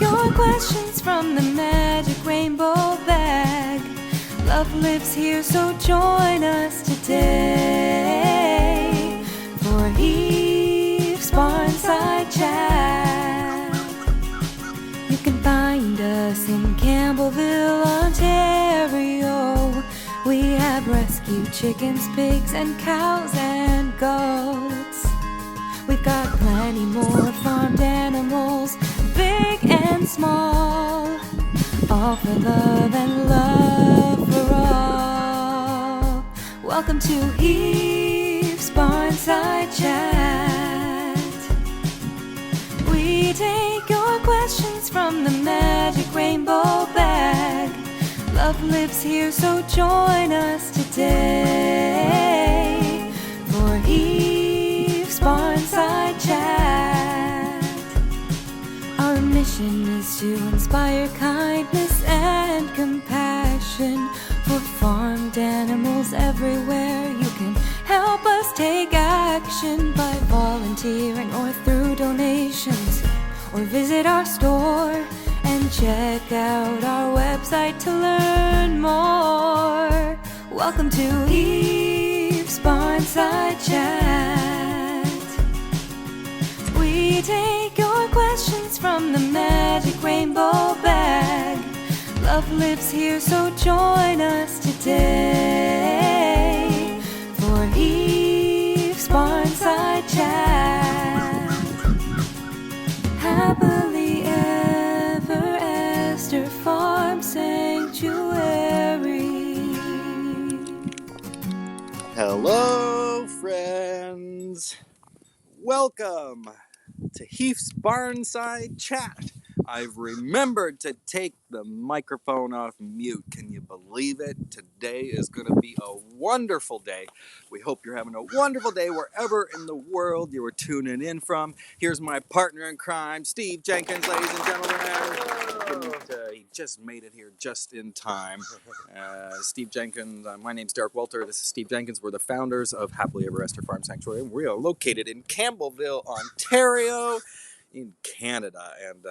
your questions from the magic rainbow bag. Love lives here, so join us today for Eve's Barnside Chat. You can find us in Campbellville, Ontario. We have rescued chickens, pigs, and cows and goats. We've got plenty more farmed animals, big and small, all for love and love for all. Welcome to Eve's Barnside Chat. We take your questions from the magic rainbow bag. Love lives here, so join us today for Eve's Barnside Chat. Our mission is to inspire kindness and compassion for farmed animals everywhere. You can help us take action by volunteering or through donations, or visit our store and check out our website to learn more. Welcome to Eve's Barnside Chat. We take your questions from the magic rainbow bag. Love lives here, so join us today for Eve's Barnside Chat. Happily ever after Farm Sanctuary. Hello, friends. Welcome to Heath's Barnside Chat. I've remembered to take the microphone off mute. Can you believe it? Today is going to be a wonderful day. We hope you're having a wonderful day wherever in the world you are tuning in from. Here's my partner in crime, Steve Jenkins, ladies and gentlemen. He just made it here just in time. Steve Jenkins, my name's Derek Walter. This is Steve Jenkins. We're the founders of Happily Ever After Farm Sanctuary. We are located in Campbellville, Ontario, in Canada, and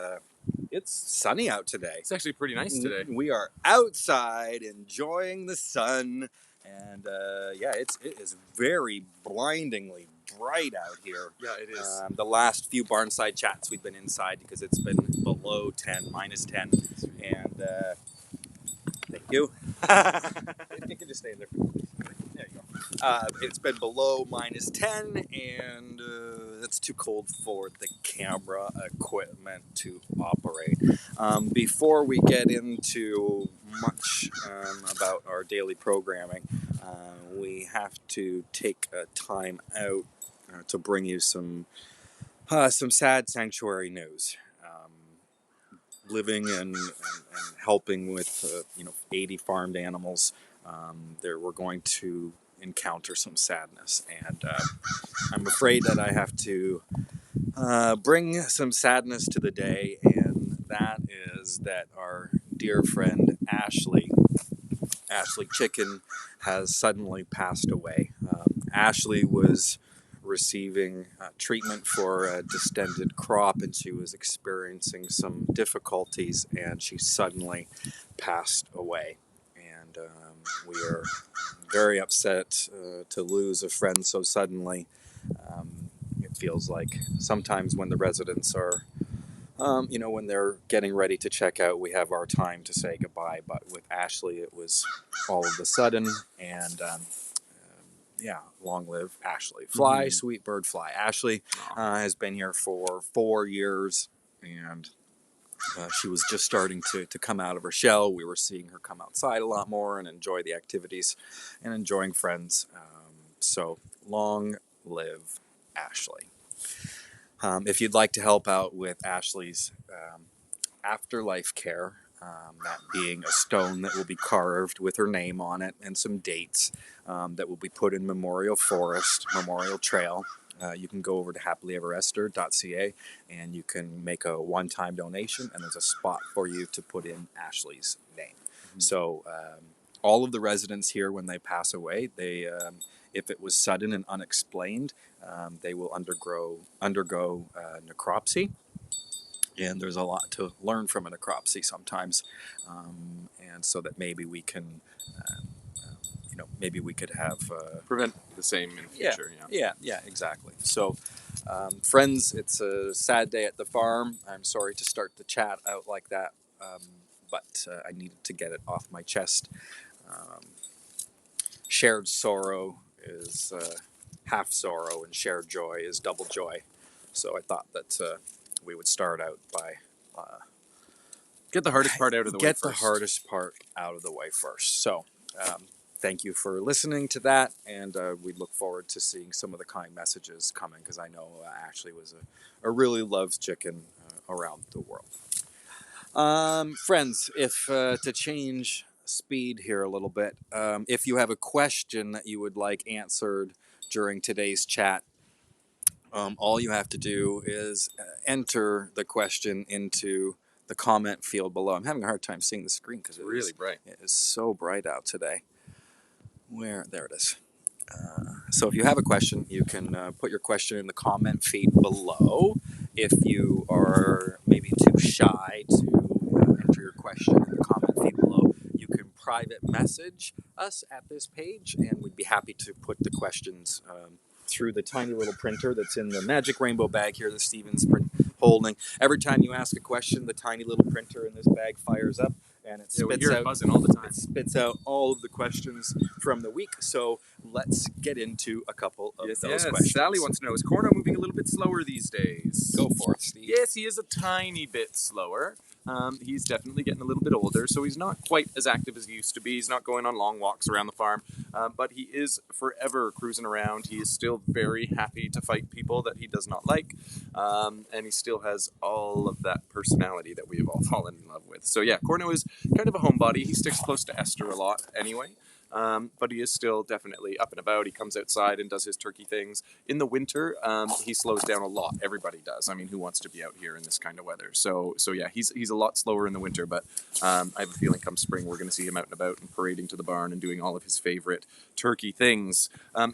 it's sunny out today. It's actually pretty nice today. We are outside enjoying the sun, and it is very blindingly bright out here. Yeah, it is. The last few Barnside Chats we've been inside because it's been below 10, minus 10, and thank you. You can just stay in there. There you go. It's been below minus 10, and it's too cold for the camera equipment to operate. Before we get into much about our daily programming, we have to take a time out to bring you some sad sanctuary news. Living and helping with 80 farmed animals, we're going to encounter some sadness, and I'm afraid that I have to bring some sadness to the day, and that is that our dear friend Ashley Chicken has suddenly passed away. Ashley was receiving treatment for a distended crop, and she was experiencing some difficulties, and she suddenly passed away. And we are very upset to lose a friend so suddenly. It feels like sometimes when the residents are when they're getting ready to check out, we have our time to say goodbye, but with Ashley it was all of a sudden, and long live Ashley. Fly, sweet bird, fly. Ashley has been here for 4 years, and she was just starting to come out of her shell. We were seeing her come outside a lot more and enjoy the activities and enjoying friends. So long live Ashley. If you'd like to help out with Ashley's afterlife care, that being a stone that will be carved with her name on it and some dates that will be put in Memorial Forest, Memorial Trail. You can go over to happilyeverester.ca and you can make a one-time donation, and there's a spot for you to put in Ashley's name. Mm-hmm. So all of the residents here, when they pass away, they if it was sudden and unexplained, they will undergo necropsy. and there's a lot to learn from a necropsy sometimes, and so that maybe we can, maybe we could have Prevent the same in future. yeah, exactly. So, friends, it's a sad day at the farm. I'm sorry to start the chat out like that, but I needed to get it off my chest. Um, Shared sorrow is half sorrow, and shared joy is double joy. So I thought that we would start out by Get the hardest part out of the way first. Get the hardest part out of the way first. So thank you for listening to that, and we look forward to seeing some of the kind messages coming, because I know Ashley was a really loves chicken around the world. Friends, if to change speed here a little bit, if you have a question that you would like answered during today's chat, all you have to do is enter the question into the comment field below. I'm having a hard time seeing the screen because it's really bright. It is so bright out today. There it is. So if you have a question, you can put your question in the comment feed below. If you are maybe too shy to enter your question in the comment feed below, you can private message us at this page, and we'd be happy to put the questions through the tiny little printer that's in the magic rainbow bag here that Steven's holding. Every time you ask a question, the tiny little printer in this bag fires up, and it spits out buzzing all the time. It spits out all of the questions from the week. So let's get into a couple of those questions. Sally wants to know, is Corno moving a little bit slower these days? Go for it, Steve. Yes, he is a tiny bit slower. He's definitely getting a little bit older, so he's not quite as active as he used to be. He's not going on long walks around the farm, but he is forever cruising around. He is still very happy to fight people that he does not like, and he still has all of that personality that we have all fallen in love with. So yeah, Corno is kind of a homebody. He sticks close to Esther a lot anyway. But he is still definitely up and about. He comes outside and does his turkey things. In the winter, he slows down a lot. Everybody does. I mean, who wants to be out here in this kind of weather? So yeah, he's a lot slower in the winter, but I have a feeling come spring we're going to see him out and about and parading to the barn and doing all of his favorite turkey things.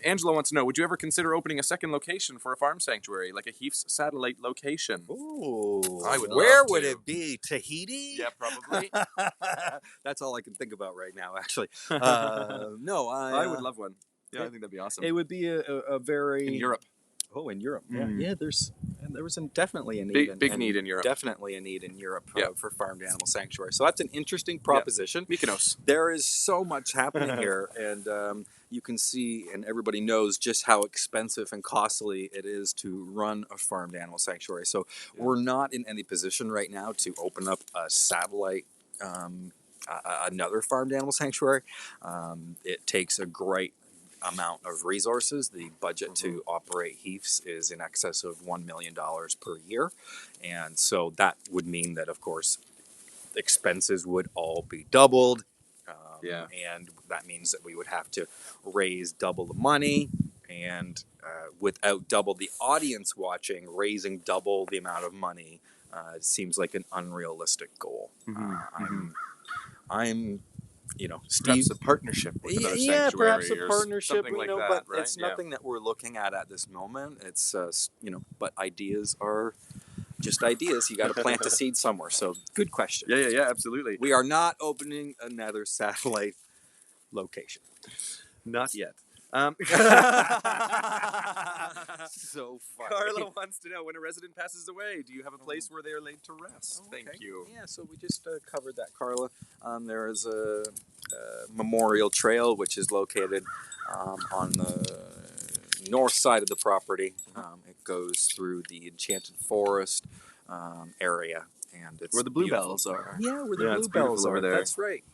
Angela wants to know, would you ever consider opening a second location for a farm sanctuary, like a Heath's satellite location? Ooh, I would where love would to. it be? Tahiti? Yeah, probably. That's all I can think about right now, actually. No, I would love one. Yeah, I think that'd be awesome. It would be a very... In Europe. Oh, in Europe. Mm. Yeah, there was definitely a need. Big need in Europe. Definitely a need in Europe for farmed animal sanctuary. So that's an interesting proposition. Yeah. Mykonos. There is so much happening here, and you can see, and everybody knows just how expensive and costly it is to run a farmed animal sanctuary. So we're not in any position right now to open up a satellite another farmed animal sanctuary. It takes a great amount of resources. The budget to operate Heath's is in excess of $1 million per year. And so that would mean that, of course, expenses would all be doubled. And that means that we would have to raise double the money. And without double the audience watching, raising double the amount of money seems like an unrealistic goal. I'm Steve, perhaps a partnership with another sanctuary, perhaps a partnership, something like that, but right? it's nothing that we're looking at this moment. It's but ideas are just ideas. You got to plant the seed somewhere. So good question. Yeah, absolutely. We are not opening another satellite location. Not yet. So funny. Carla wants to know, when a resident passes away, do you have a place where they are laid to rest? Okay. Thank you. Yeah, so we just covered that, Carla. There is a memorial trail which is located on the north side of the property. It goes through the Enchanted Forest area, and it's where the bluebells are. Yeah, where the bluebells are. Over there. That's right.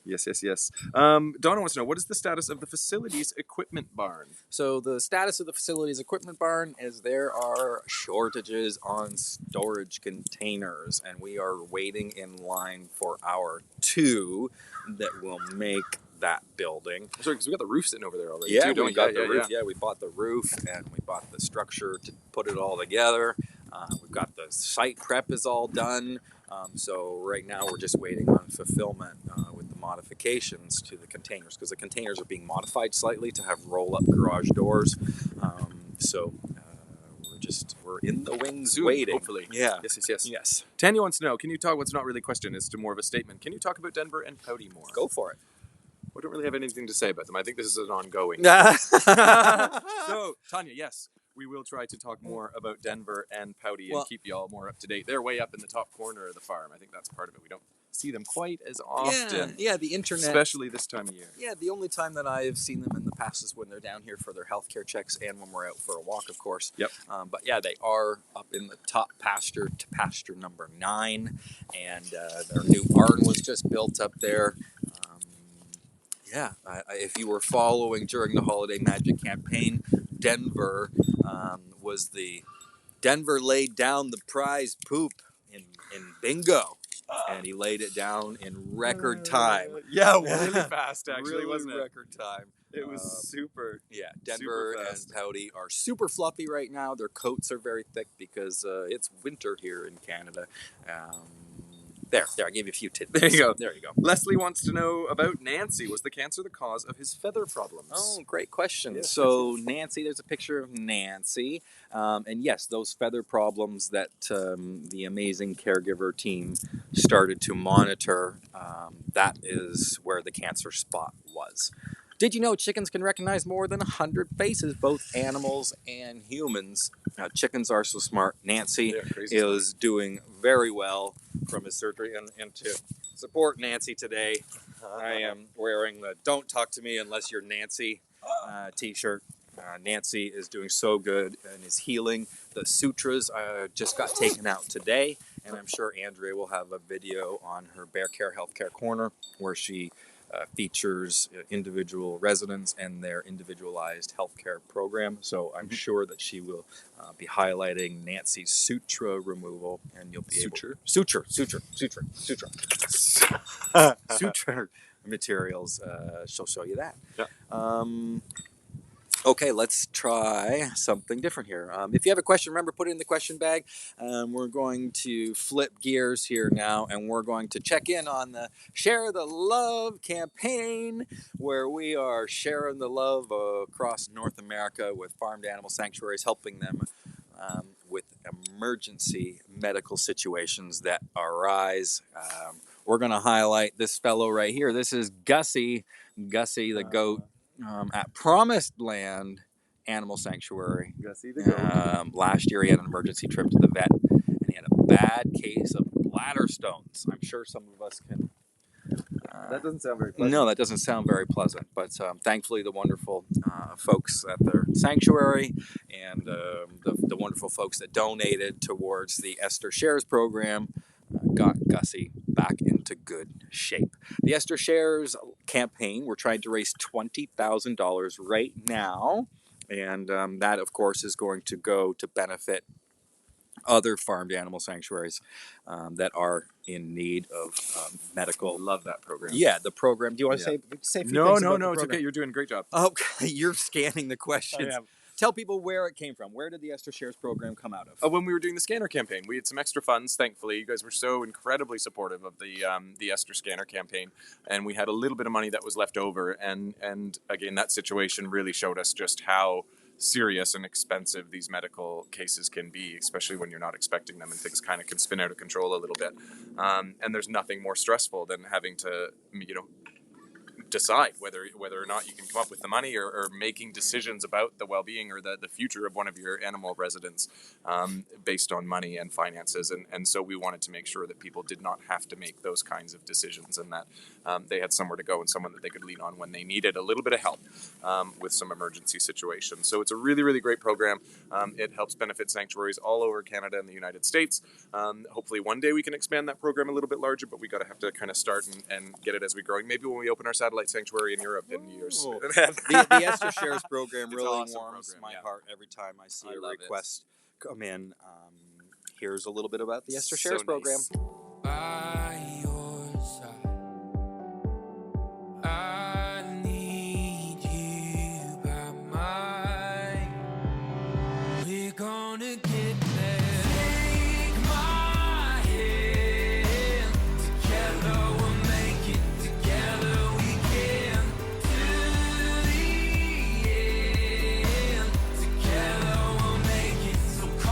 Yes. Donna wants to know, what is the status of the facilities equipment barn? So the status of the facilities equipment barn is there are shortages on storage containers, and we are waiting in line for our 2 that will make that building. Sorry, because we got the roof sitting over there already. Yeah, too, we got the roof. Yeah, we bought the roof, and we bought the structure to put it all together. We've got the site prep is all done. So right now we're just waiting on fulfillment with the modifications to the containers, because the containers are being modified slightly to have roll-up garage doors. So we're we're in the wings Soon, waiting. hopefully. Yeah. Yes. Tanya wants to know, can you talk, what's not really a question, it's more of a statement. Can you talk about Denver and Pouty more? Go for it. I don't really have anything to say about them. I think this is an ongoing. So, So, Tanya, yes, we will try to talk more about Denver and Pouty Well- and keep you all more up to date. They're way up in the top corner of the farm. I think that's part of it. We don't see them quite as often, yeah, the internet. especially this time of year. Yeah, the only time that I've seen them in the past is when they're down here for their healthcare checks and when we're out for a walk, of course. Yep. But yeah, they are up in the top pasture to pasture number 9, and their new barn was just built up there. If you were following during the Holiday Magic campaign, Denver was the Denver laid down the prize poop in bingo. And he laid it down in record time. Yeah, really fast, actually, Really wasn't it? record time. It was super. Yeah, Denver super and fast. Pouty are super fluffy right now. Their coats are very thick because it's winter here in Canada. There, I gave you a few tidbits. There you go. There you go. Leslie wants to know about Nancy. Was the cancer the cause of his feather problems? Oh, great question. Yes, So Nancy, there's a picture of Nancy. And yes, those feather problems that the amazing caregiver team started to monitor, that is where the cancer spot was. Did you know chickens can recognize more than 100 faces, both animals and humans? Chickens are so smart. Nancy They're crazy is doing very well from his surgery. And to support Nancy today, I am wearing the Don't Talk to Me Unless You're Nancy t-shirt. Nancy is doing so good and is healing. The sutras just got taken out today, and I'm sure Andrea will have a video on her Bear Care Healthcare Corner where she features individual residents and their individualized healthcare program. So I'm sure that she will be highlighting Nancy's sutra removal, and you'll be Suture? Suture materials. She'll show you that. Yeah. Okay, let's try something different here. If you have a question, remember, put it in the question bag. We're going to flip gears here now, and we're going to check in on the Share the Love campaign, where we are sharing the love across North America with farmed animal sanctuaries, helping them with emergency medical situations that arise. We're going to highlight this fellow right here. This is Gussie the goat. At Promised Land Animal Sanctuary. Gussie the goat. Last year he had an emergency trip to the vet, and he had a bad case of bladder stones. I'm sure some of us can... That doesn't sound very pleasant. No, that doesn't sound very pleasant, but thankfully the wonderful folks at their sanctuary and the wonderful folks that donated towards the Esther Shares program got Gussie back into good shape. The Esther Shares campaign, we're trying to raise $20,000 right now, and that, of course, is going to go to benefit other farmed animal sanctuaries that are in need of medical. Love that program. Yeah, the program. Do you want to say a few No, things about the it's program? okay. You're doing a great job. Okay, you're scanning the questions. I am. Tell people where it came from. Where did the Esther Shares program come out of? When we were doing the scanner campaign, we had some extra funds. Thankfully, you guys were so incredibly supportive of the Esther Scanner campaign, and we had a little bit of money that was left over. And again, that situation really showed us just how serious and expensive these medical cases can be, especially when you're not expecting them, and things kind of can spin out of control a little bit. And there's nothing more stressful than having to, decide whether or not you can come up with the money or making decisions about the well-being or the future of one of your animal residents based on money and finances. And so we wanted to make sure that people did not have to make those kinds of decisions, and that they had somewhere to go and someone that they could lean on when they needed a little bit of help with some emergency situations. So it's a really, really great program. It helps benefit sanctuaries all over Canada and the United States. Hopefully one day we can expand that program a little bit larger, but we have to kind of start and get it as we grow. Maybe when we open our satellite sanctuary in Europe in years. The Esther Shares program It's really an awesome warms program, my yeah. heart every time I see I a love it. request come in. Here's a little bit about the Esther So Shares nice. program. By your side, I need you by mine. We're gonna get there. Take my hand. Together we'll make it. Together we can. To the end. Together we'll make it. So come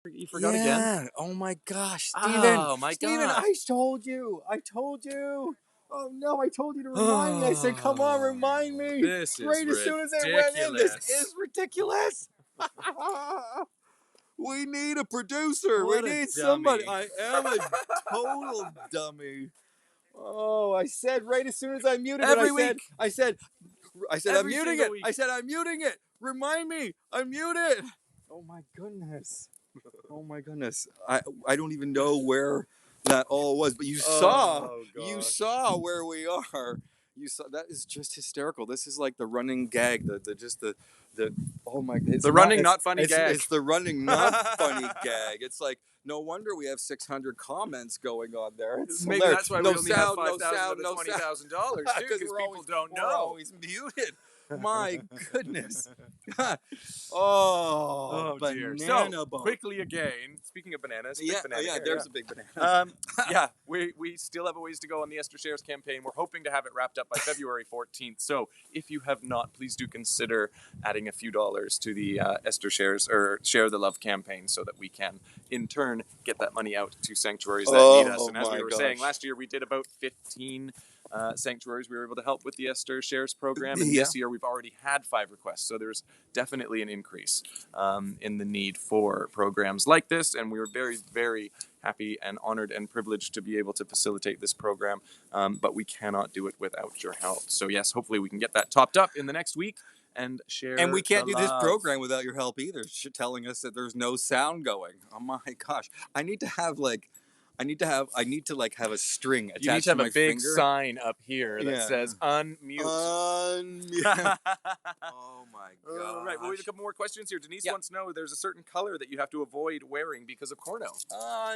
You forgot again? Yeah. Oh my gosh, Steven. Oh my Steven, gosh. I told you. Oh no, I told you to remind me. I said, come on, remind me. This is Right as soon as it went in. This ridiculous. is ridiculous. We need a producer. What we a need somebody. dummy. I am a total dummy. Oh, I said right as soon as I muted Every it, week. I said, I'm Every muting single it. week. I said, I'm muting it. Remind me. I'm muted. Oh my goodness. Oh my goodness. I don't even know where that all was, but you saw where we are. You saw that is just hysterical. This is like the running gag, the oh my, it's The running not it's- funny it's, gag. It's the running not funny gag. It's like no wonder we have 600 comments going on there. It's Maybe hilarious. that's why no we only sound, have no 5,000 sound, out of no $20,000 too, sound. because people don't We're know. always muted. My goodness. Oh, dear. banana So, boat. quickly again, speaking of bananas, big banana here, there's a big banana. yeah, we still have a ways to go on the Esther Shares campaign. We're hoping to have it wrapped up by February 14th. So if you have not, please do consider adding a few dollars to the Esther Shares or Share the Love campaign so that we can, in turn, get that money out to sanctuaries that need us. And as we were saying, last year we did about 15 sanctuaries we were able to help with the Esther Shares program, and this year we've already had 5 requests, so there's definitely an increase in the need for programs like this, and we were very, very happy and honored and privileged to be able to facilitate this program, but we cannot do it without your help. So yes, hopefully we can get that topped up in the next week and share. And we can't the do this love. program without your help either. Telling us that there's no sound going. Oh my gosh! I need to have a string attached You need to have my a big finger. sign up here that says unmute. Oh my god! Right, well, we have a couple more questions here. Denise wants to know there's a certain color that you have to avoid wearing because of corno.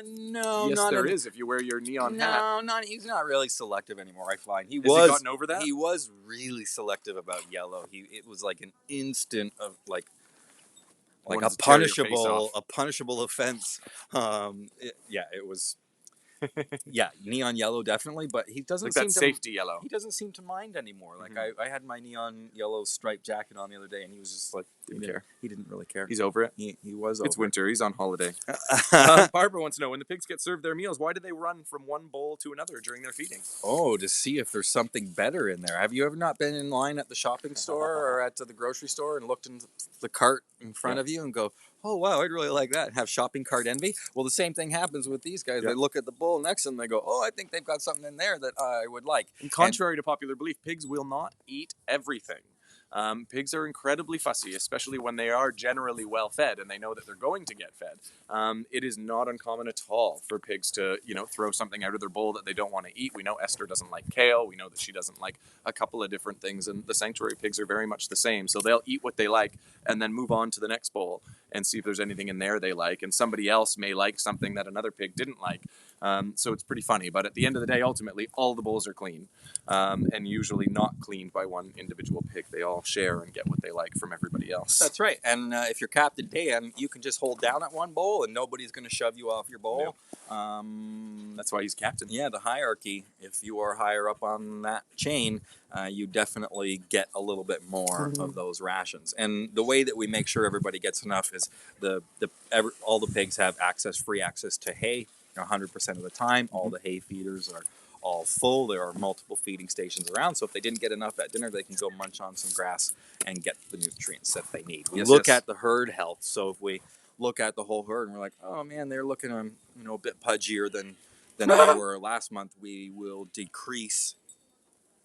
No, Yes, not there is if you wear your neon hat. No, he's not really selective anymore. I find Has he gotten over that? He was really selective about yellow. It was like an instant of like Wanted to tear your face a off. punishable offense. It was. Yeah, neon yellow definitely, but he doesn't Like seem that to safety yellow. He doesn't seem to mind anymore. Like I had my neon yellow striped jacket on the other day, and he was just like Didn't care. He didn't really care. He's over it. He was. It's over winter. He's on holiday. Barbara wants to know, when the pigs get served their meals, why do they run from one bowl to another during their feeding? Oh, to see if there's something better in there. Have you ever not been in line at the shopping store or at the grocery store and looked in the cart in front of you and go, oh, wow, I'd really like that, and have shopping cart envy? Well, the same thing happens with these guys. They look at the bowl next to them, they go, oh, I think they've got something in there that I would like. And contrary to popular belief, pigs will not eat everything. Pigs are incredibly fussy, especially when they are generally well fed and they know that they're going to get fed. It is not uncommon at all for pigs to, throw something out of their bowl that they don't want to eat. We know Esther doesn't like kale. We know that she doesn't like a couple of different things, and the sanctuary pigs are very much the same. So they'll eat what they like and then move on to the next bowl and see if there's anything in there they like. And somebody else may like something that another pig didn't like. So it's pretty funny. But at the end of the day, ultimately, all the bowls are clean, and usually not cleaned by one individual pig. They all share and get what they like from everybody else. That's right. And if you're Captain Dan, you can just hold down at one bowl and nobody's going to shove you off your bowl. That's why he's captain. Yeah, the hierarchy. If you are higher up on that chain, you definitely get a little bit more of those rations. And the way that we make sure everybody gets enough is all the pigs have free access to hay 100% of the time. All the hay feeders are all full. There are multiple feeding stations around, so if they didn't get enough at dinner, they can go munch on some grass and get the nutrients that they need. We look at the herd health, so if we look at the whole herd and we're like, oh man, they're looking a bit pudgier than they were last month, we will decrease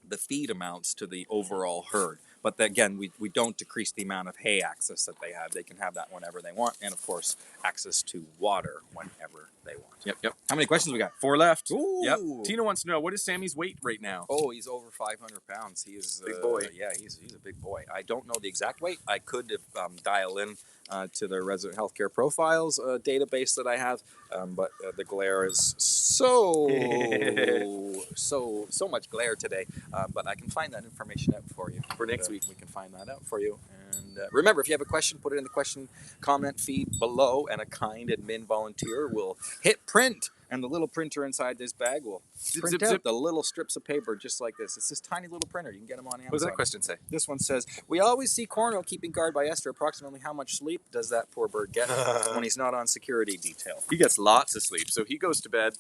the feed amounts to the overall herd. But again, we don't decrease the amount of hay access that they have. They can have that whenever they want, and of course, access to water whenever they want. Yep. How many questions we got? 4 left. Ooh. Yep. Tina wants to know, what is Sammy's weight right now? Oh, he's over 500 pounds. He is big boy. Yeah, he's a big boy. I don't know the exact weight. I could dial in to the resident healthcare profiles database that I have, but the glare is so much glare today. But I can find that information out for you for next week. We can find that out for you. And remember, if you have a question, put it in the question comment feed below, and a kind admin volunteer will hit print And the little printer inside this bag will Zip, print zip, out zip. the little strips of paper just like this. It's this tiny little printer. You can get them on Amazon. What does that question say? This one says, we always see Corno keeping guard by Esther. Approximately how much sleep does that poor bird get when he's not on security detail? He gets lots of sleep. So he goes to bed,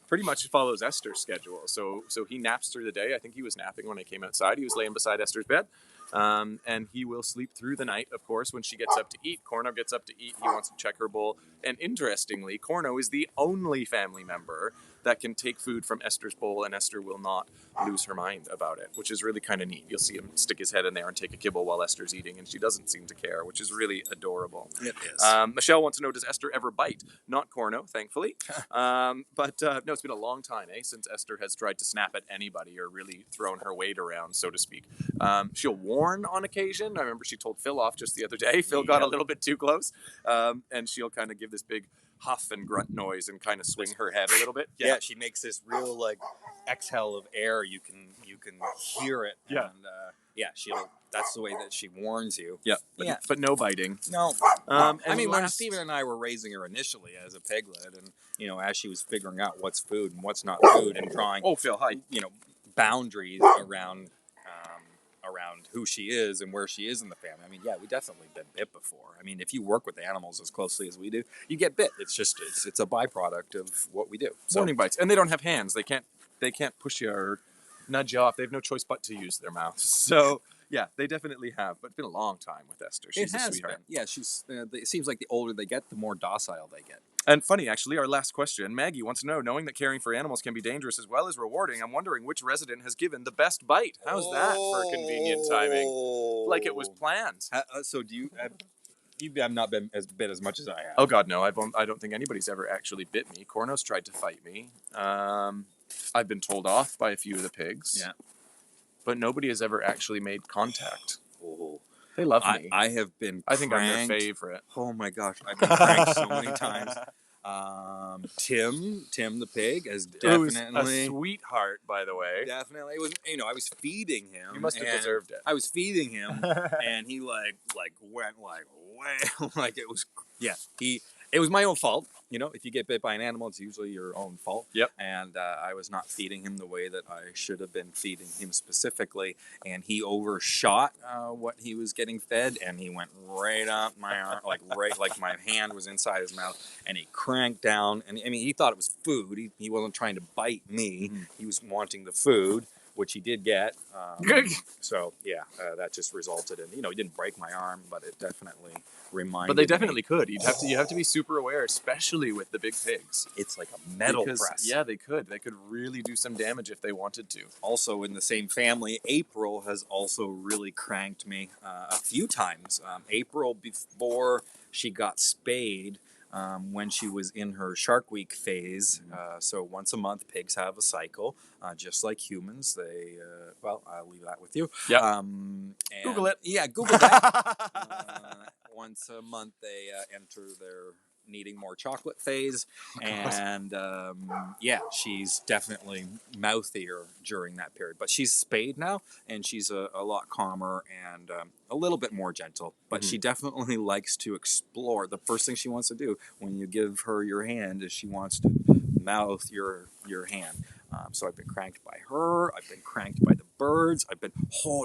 pretty much follows Esther's schedule. So he naps through the day. I think he was napping when I came outside. He was laying beside Esther's bed. And he will sleep through the night, of course, when she gets up to eat. Corno gets up to eat. He wants to check her bowl. And interestingly, Corno is the only family member that can take food from Esther's bowl, and Esther will not lose her mind about it, which is really kind of neat. You'll see him stick his head in there and take a kibble while Esther's eating, and she doesn't seem to care, which is really adorable. It is. Michelle wants to know, does Esther ever bite? Not Corno, thankfully. No, it's been a long time, since Esther has tried to snap at anybody or really thrown her weight around, so to speak. She'll warn on occasion. I remember she told Phil off just the other day. Phil got a little bit too close, and she'll kind of give this big huff and grunt noise and kind of swing her head a little bit. Yeah, she makes this real like exhale of air. You can hear it. Yeah. And that's the way that she warns you. Yeah. But no biting. No. And I mean, when last- Stephen and I were raising her initially as a piglet, and as she was figuring out what's food and what's not food, and drawing Oh, Phil, hi. boundaries around who she is and where she is in the family. I mean, yeah, we definitely been bit before. I mean, if you work with animals as closely as we do, you get bit. It's a byproduct of what we do. So, Warning bites. And they don't have hands. They can't push you or nudge you off. They have no choice but to use their mouths. So, yeah, they definitely have. But it's been a long time with Esther. She's a sweetheart. Yeah, she's. It seems like the older they get, the more docile they get. And funny, actually, our last question, Maggie wants to know, knowing that caring for animals can be dangerous as well as rewarding, I'm wondering which resident has given the best bite. How's that for convenient timing? Like it was planned. So do you? You have not been bit as much as I have. Oh God, no! I don't think anybody's ever actually bit me. Corno's tried to fight me. I've been told off by a few of the pigs. Yeah, but nobody has ever actually made contact. Oh. They love me. I have been. I think cranked. I'm their favorite. Oh my gosh, I've been pranked so many times. Tim the pig is definitely a sweetheart, by the way. Definitely, it was. I was feeding him. You must have deserved it. I was feeding him, and he like went like way like it was. Yeah, It was my own fault. If you get bit by an animal, it's usually your own fault. Yep. And I was not feeding him the way that I should have been feeding him specifically, and he overshot what he was getting fed, and he went right up my arm, like my hand was inside his mouth, and he cranked down. And I mean, he thought it was food. He wasn't trying to bite me. Mm-hmm. He was wanting the food, which he did get. So yeah, that just resulted in he didn't break my arm, but it definitely reminded. But they definitely me. could. You have to be super aware, especially with the big pigs. It's like a metal press. Yeah, they could really do some damage if they wanted to. Also in the same family, April has also really cranked me a few times. April, before she got spayed, when she was in her Shark Week phase. So once a month, pigs have a cycle, just like humans. They, I'll leave that with you. Yeah. Google it. Yeah, Google that. Once a month, they enter their needing more chocolate phase. And she's definitely mouthier during that period. But she's spayed now, and she's a lot calmer and a little bit more gentle. But she definitely likes to explore. The first thing she wants to do when you give her your hand is she wants to mouth your hand. So I've been cranked by her. I've been cranked by the birds.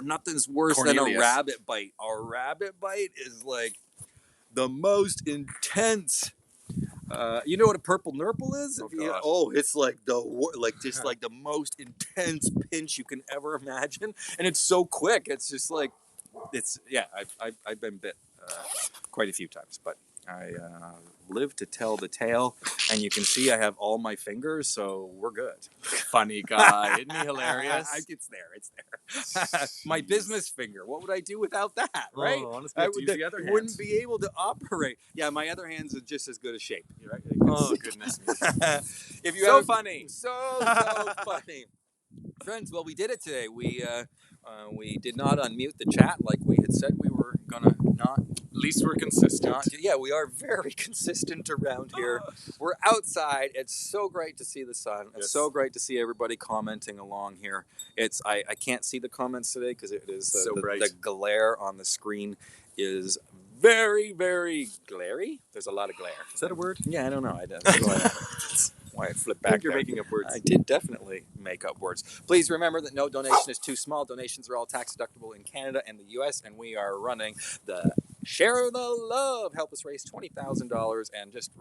Nothing's worse than a rabbit bite. A rabbit bite is like the most intense. You know what a purple nurple is? It's like the most intense pinch you can ever imagine, and it's so quick. It's just like I've been bit quite a few times, but I live to tell the tale, and you can see I have all my fingers, so we're good. Funny guy, isn't he hilarious? It's there. My business finger. What would I do without that? Right? Honestly, wouldn't be able to operate. Yeah, my other hand's in just as good a shape. Right? Oh goodness me! If you funny, so funny, friends. Well, we did it today. We did not unmute the chat like we had said we were gonna not. At least we're consistent. We are very consistent around here. We're outside. It's so great to see the sun. It's so great to see everybody commenting along here. I can't see the comments today because it is so bright. The glare on the screen is very, very glary. There's a lot of glare. Is that a word? Yeah, I don't know. why I flipped I back think you're there. making up words. I did definitely make up words. Please remember that no donation is too small. Donations are all tax deductible in Canada and the U.S., and we are running the Share the Love. Help us raise $20,000, and just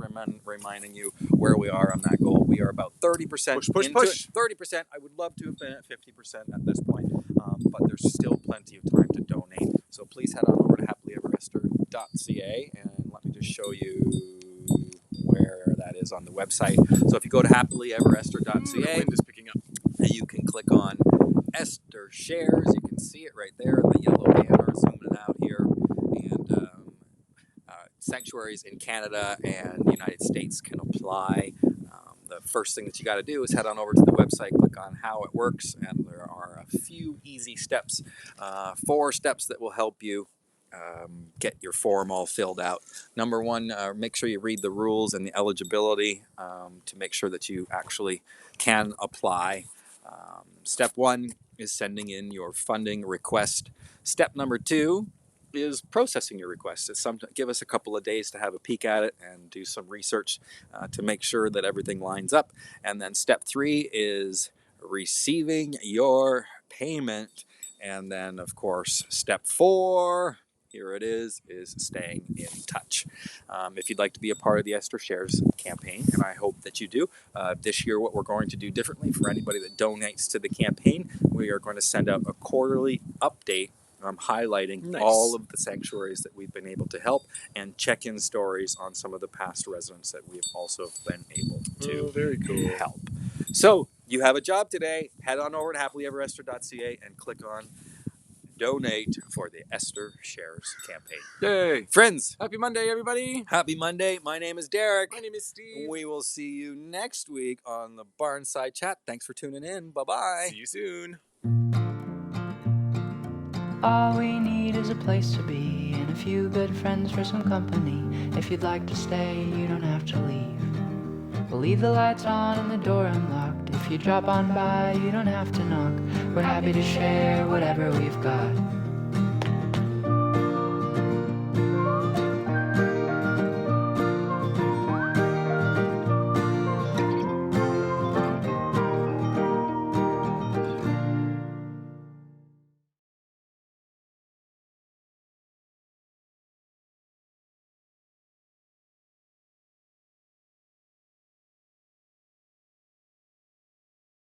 reminding you where we are on that goal. We are about 30% Push. into it. 30%. I would love to have been at 50% at this point, but there's still plenty of time to donate. So please head on over to happilyeverester.ca, and let me just show you where that is on the website. So if you go to happilyeverester.ca, Wind is picking up. you can click on Esther Shares. You can see it right there in the yellow banner, zooming it out here. And sanctuaries in Canada and the United States can apply. The first thing that you got to do is head on over to the website, click on how it works, and there are a few easy steps, 4 steps that will help you get your form all filled out. Number 1, make sure you read the rules and the eligibility to make sure that you actually can apply. Step 1 is sending in your funding request. Step number 2 is processing your request. Give us a couple of days to have a peek at it and do some research to make sure that everything lines up. And then step 3 is receiving your payment. And then, of course, step 4, here it is staying in touch. If you'd like to be a part of the Esther Shares campaign, and I hope that you do, this year what we're going to do differently for anybody that donates to the campaign, we are going to send out a quarterly update highlighting all of the sanctuaries that we've been able to help, and check-in stories on some of the past residents that we've also been able to very cool. help. So you have a job today. Head on over to happilyeverester.ca and click on donate for the Esther Shares campaign. Yay! Friends, Happy Monday, everybody! happy Monday. My name is Derek. My name is Steve. We will see you next week on the Barnside Chat. Thanks for tuning in. Bye-bye. See you soon. All we need is a place to be and a few good friends for some company. If you'd like to stay, you don't have to leave. We'll leave the lights on and the door unlocked. If you drop on by, you don't have to knock. We're happy to share whatever we've got.